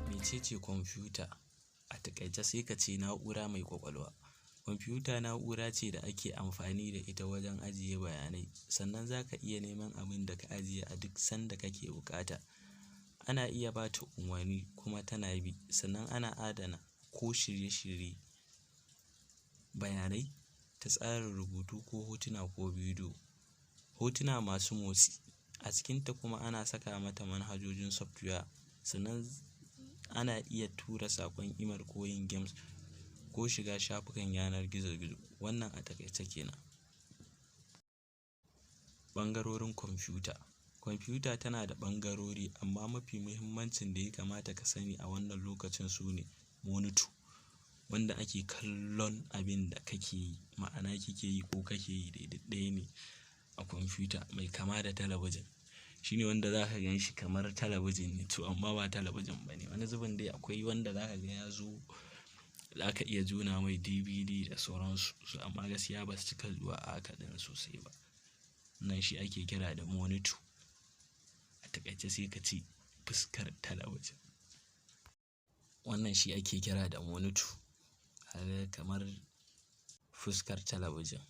Mecece kwamfiyuta? A taƙaice sai ka ce na'ura mai ƙwaƙwalwa. Kwamfiyuta na'ura ce da ake amfani da ita wajen ajiye bayanai, sannan za ka iya neman abin da ka ajiye a duk sanda kake buƙata. Ana iya ba ta umarni kuma tana bi, sannan ana adana ko shirye-shirye bayanai ta tsarin rubutu ko hotuna ko bidiyo. Hotuna masu motsi, a cikinta kuma ana saka mata manhajojin software, sannan ana iya tura saƙon email ko yin games ko shiga shafukan yanar gizo-gizo. Wannan a taƙaice kenan. Ɓangarorin kwamfiyuta. Kwamfiyuta tana da ɓangarori, amma mafi muhimmancin da ya kamata ka sani a wannan lokacin su ne monitor, wanda ake kallon abin da kake yi, ma'ana kike yi ko kake yi ɗaya ne a kwamfiyuta, mai kama da talabijin. Shi ne wanda za ka gan shi kamar talabijin ne, to amma ba talabijin ba ne. Wani zubin dai akwai wanda za ka ga ya zo, za ka iya jona mai DVD da sauransu, amma gaskiya ba su cika zuwa a haka ɗin sosai ba. Wannan shi ake kira da monitor. A taƙaice sai ka ce fuskar talabijin. Wannan shi ake kira da monitor, kamar fuskar talabijin.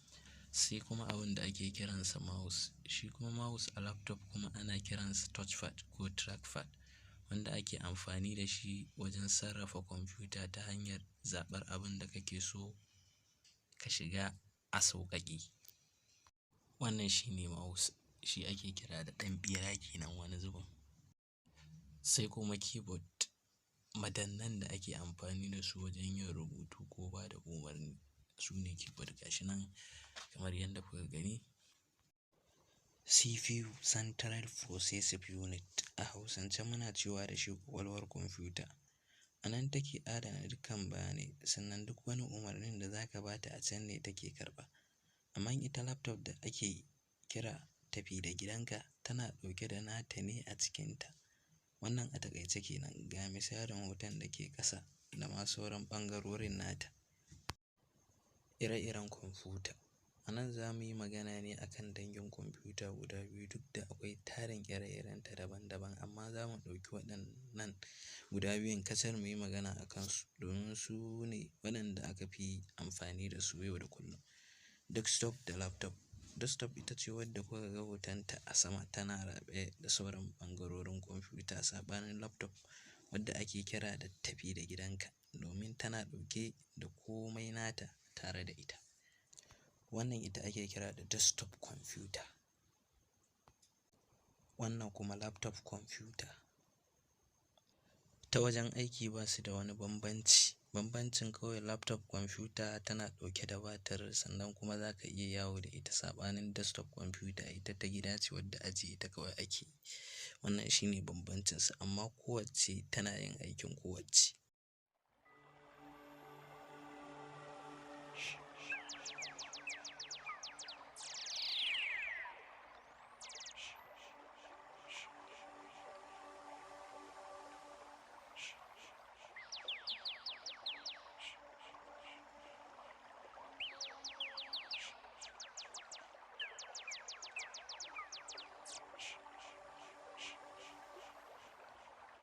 Sai kuma abin da ake kiransa mouse. Shi kuma mouse a laptop kuma ana kiransa touchpad ko trackpad, wanda ake amfani da shi wajen sarrafa kwamfiyuta ta hanyar zaɓar abin da kake so ka shiga a sauƙaƙe. Wannan shi ne mouse, shi ake kira da ɗan ɓera kenan wani zubin. Sai kuma keyboard, madannan da ake amfani da su wajen yin rubutu ko ba da umarni, su ne keyboard. Gashi nan kamar yadda kuka gani. CPU, Central Processing Unit, a Hausance muna cewa da shi ƙwaƙwalwar kwamfiyuta. A nan take adana dukkan bayanai, sannan duk wani umarnin da za ka ba ta a can ne take karɓa. Amma ita laptop da ake kira tafi-da-gidanka tana ɗauke da nata ne a cikinta. Wannan a taƙaice kenan. Ga misalin hoton da ke ƙasa da ma sauran ɓangarorin nata. Ire-iren kwamfuta. A nan za mu yi magana ne a kan dangin kwamfuta guda biyu, duk da akwai tarin ire-irenta daban-daban, amma za mu ɗauki waɗannan guda biyun kacal mu yi magana a kansu, domin su ne waɗanda aka fi amfani da su yau da kullum. Desktop da laptop. Desktop ita ce wadda kuka ga hotonta a sama, tana raɓe da sauran ɓangarorin kwamfiyuta, saɓanin laptop wadda ake kira da tafi-da-gidanka, domin tana ɗauke da komai nata tare da ita. Wannan ita ake kira da desktop kwamfiyuta. Wannan kuma laptop kwamfiyuta. Ta wajen aiki ba su da wani bambanci. Bambancin kawai laptop kwamfiyuta tana ɗauke da batir, sannan kuma za ka iya yawo da ita, saɓanin desktop kwamfiyuta ita ta gida ce wadda ajiye ta kawai ake yi. Wannan shi ne bambancinsu, amma kowacce tana yin aikin kowacce.